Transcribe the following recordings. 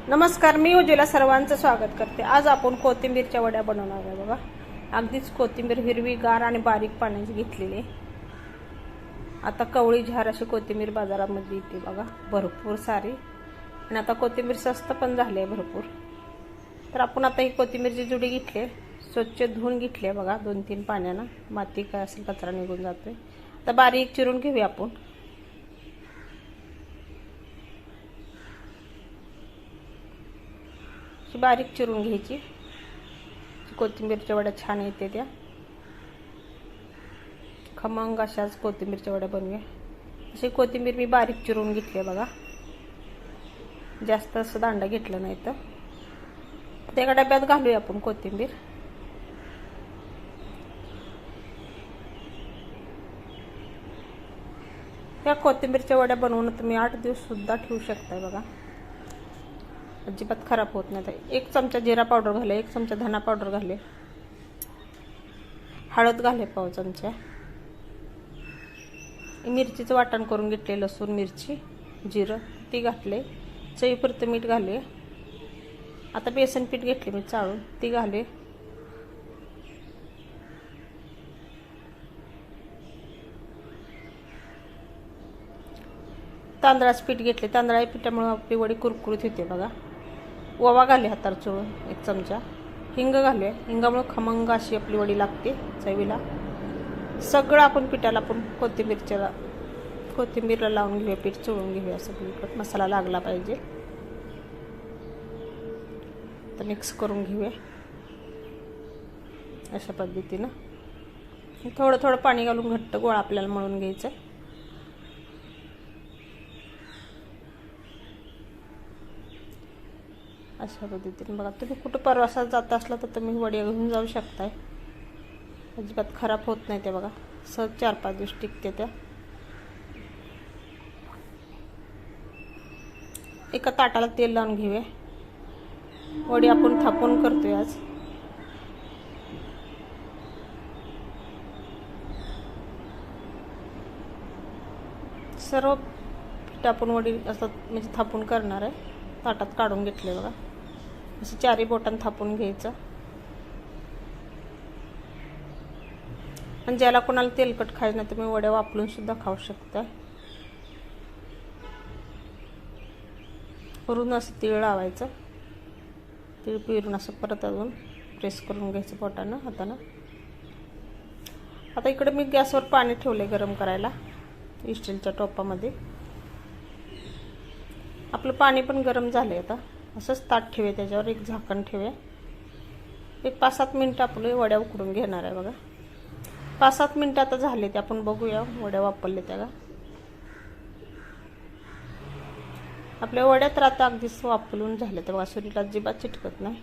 नमस्कार, मी उज्ज्वला सर्वांचं स्वागत करते। आज आपण कोथिंबीरच्या वड्या बनवणार आहे बघा। अगदीच कोथिंबीर हिरवी गार आणि बारीक पाण्याची घेतलेली आहे। आता कवळी झार अशी कोथिंबीर बाजारामध्ये येते बघा, भरपूर सारी। आणि आता कोथिंबीर स्वस्त पण झाली आहे भरपूर। तर आपण आता ही कोथिंबीरची जुडी घेतली, स्वच्छ धुवून घेतली आहे बघा 2-3 पाण्यानं, माती काय असेल कचरा निघून जातोय। आता बारीक चिरून घेऊया आपण। बारीक चिरून घ्यायची। कोथिंबीरच्या वड्या छान येते त्या, खमंग अशाच कोथिंबीरच्या वड्या बनवूया। अशी कोथिंबीर मी बारीक चिरून घेतली बघा, जास्त असं दांडा घेतलं नाही तर। त्या एका डब्यात घालूया आपण कोथिंबीर। त्या कोथिंबीरच्या वड्या बनवून तुम्ही 8 दिवस सुद्धा ठेवू शकता बघा, अजिबात खराब होत नाही। 1 चमचा जिरा पावडर घाले, 1 चमचा धना पावडर घाले, हळद घाले पाव चमचा, मिरचीचं वाटण करून घेतले, लसूण मिरची जिरं ती घातले, चवीपुरतं मीठ घाले। आता बेसन पीठ घेतले मी चाळून ती घाले, तांदळाचं पीठ घेतले। तांदळाच्या पिठामुळे आपली वडी कुरकुरीत होते बघा। ओवा घाले हातावर चोळून 1 चमचा, हिंग घाले, हिंगामुळे खमंग अशी आपली वडी लागते चवीला। सगळं आपण पिठाला आपण कोथिंबीरला लावून घेऊया, पीठ चोळून घेऊया, सगळीकडे मसाला लागला पाहिजे। तर मिक्स करून घेऊया अशा पद्धतीनं। थोडं थोडं पाणी घालून घट्ट गोळा आपल्याला मळून घ्यायचं आहे। अशा पद्धतीने बघा, तुम्ही कुठं प्रवासात जात असला तर तुम्ही वड्या घेऊन जाऊ शकताय, अजिबात खराब होत नाही ते बघा। सहज 4-5 दिवस टिकते त्या। एका ताटाला तेल लावून घेऊया। वडी आपण थापून करतोय आज। सर्व पीठ आपण वडी असं म्हणजे थापून करणार आहे। ताटात काढून घेतले बघा, असं 4 बोटांनी थापून घ्यायचं। आणि ज्याला कोणाला तेलकट खायचं नाही तुम्ही वड्या वापरून सुद्धा खाऊ शकता। वरून असं तीळ लावायचं, तीळ पिरून असं परत अजून प्रेस करून घ्यायचं बोटानं हातानं। आता इकडे मी गॅसवर पाणी ठेवले गरम करायला स्टीलच्या टोपामध्ये। आपलं पाणी पण गरम झाले। आता असंच ताट ठेवे, त्याच्यावर एक झाकण ठेवे। एक 5-7 मिनिटं आपले वड्या उकडून घेणार आहे बघा। 5-7 मिनिटं आता झाले ते, आपण बघूया वड्या वापरले त्या का। आपल्या वड्या तर आता अगदीच वापरून झाले तर बघा, सुरीला अजिबात चिटकत नाही।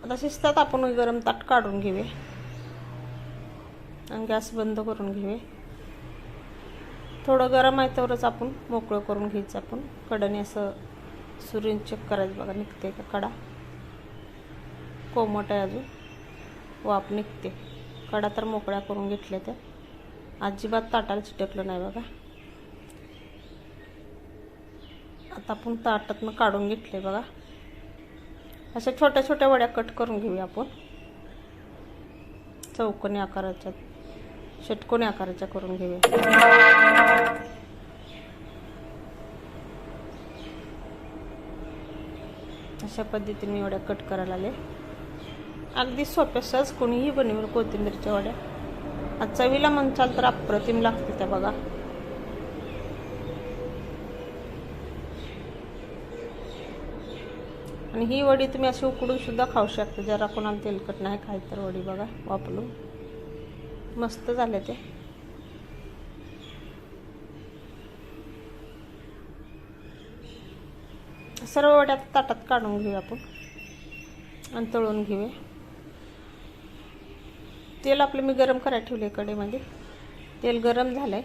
आता शिजतात आपण गरम ताट काढून घेऊया आणि गॅस बंद करून घेऊया। थोडं गरम आहे तरच आपण मोकळं करून घ्यायचं। आपण कडाने असं सुरीने चेक करायचं बघा, निघते का कडा, कोमट आहे अजून, वाफ निघते। कडा तर मोकळ्या करून घेतल्या त्या, अजिबात ताटाला चिटकलं नाही बघा। आता आपण ताटातनं काढून घेतले बघा। अशा छोट्या छोट्या वड्या कट करून घेऊया आपण, चौकोनी आकाराच्या, षटकोनी आकाराच्या करून घेऊया। अशा पद्धतीने मी वड्या कट करायला आले। अगदी सोप्या सहज कोणीही बनवेल कोथिंबीरच्या वड्या। आज चवीला म्हणचाल तर अप्रतिम लागते त्या बघा। आणि ही वडी तुम्ही अशी उकडून सुद्धा खाऊ शकता, जरा कोणाला तेलकट नाही खायचं तर वडी बघा वापरून मस्त झाले ते। सर्व वड्या ताटात काढून घेऊया आपण आणि तळून घेऊया। तेल आपलं मी गरम करायला ठेवले कढईमध्ये, तेल गरम झालंय।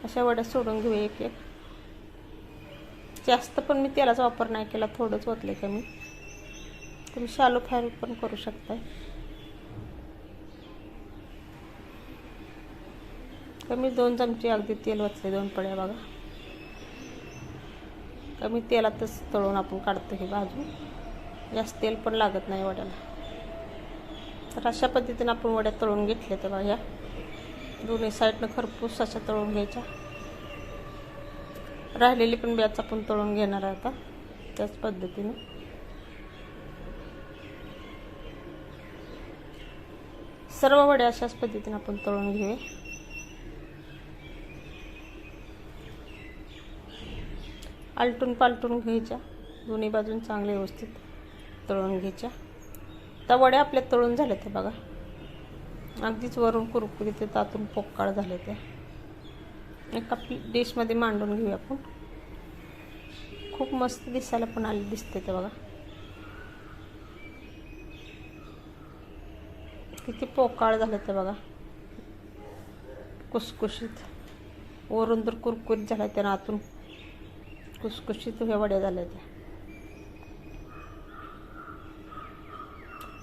अशा वड्या सोडून घेऊया एक एक। जास्त पण मी तेलाचा वापर नाही केला, थोडंच ओतले कमी। तुम्ही शालो फ्राय पण करू शकताय। कमी 2 चमचे अगदी तेल ओतले 2 पळ्या बघा. कमी तेलातच तळून आपण काढतो हे भाजून. जास्त तेल पण लागत नाही वड्याला. तर अशा पद्धतीने आपण वड्या तळून घेतल्या तर बघा. दोन्ही साईडनं खरपूस अशा तळून घ्यायच्या. राहिलेली पण बॅच आपण तळून घेणार आहे आता त्याच पद्धतीने. सर्व वड्या अशाच पद्धतीने आपण तळून घेऊया. आलटून पालटून घ्यायच्या. दोन्ही बाजून चांगले व्यवस्थित तळून घ्यायच्या. त्या वड्या आपल्या तळून झाल्या ते बघा. अगदीच वरून कुरकुरीत ते तातून पोकळ झाले ते. एका डिशमध्ये मांडून घेऊया आपण. खूप मस्त दिसायला पण आले दिसते ते बघा. किती पोकळ झाले ते बघा. कुसकुशीत. वरून तर कुरकुरीत झाले ते, आतून कुसकुशीत ह्या वड्या झाल्या त्या.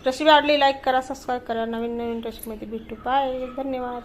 रेसिपी आवडली लाईक करा, सबस्क्राईब करा. नवीन रेसिपीमध्ये भेटू. बाय. धन्यवाद.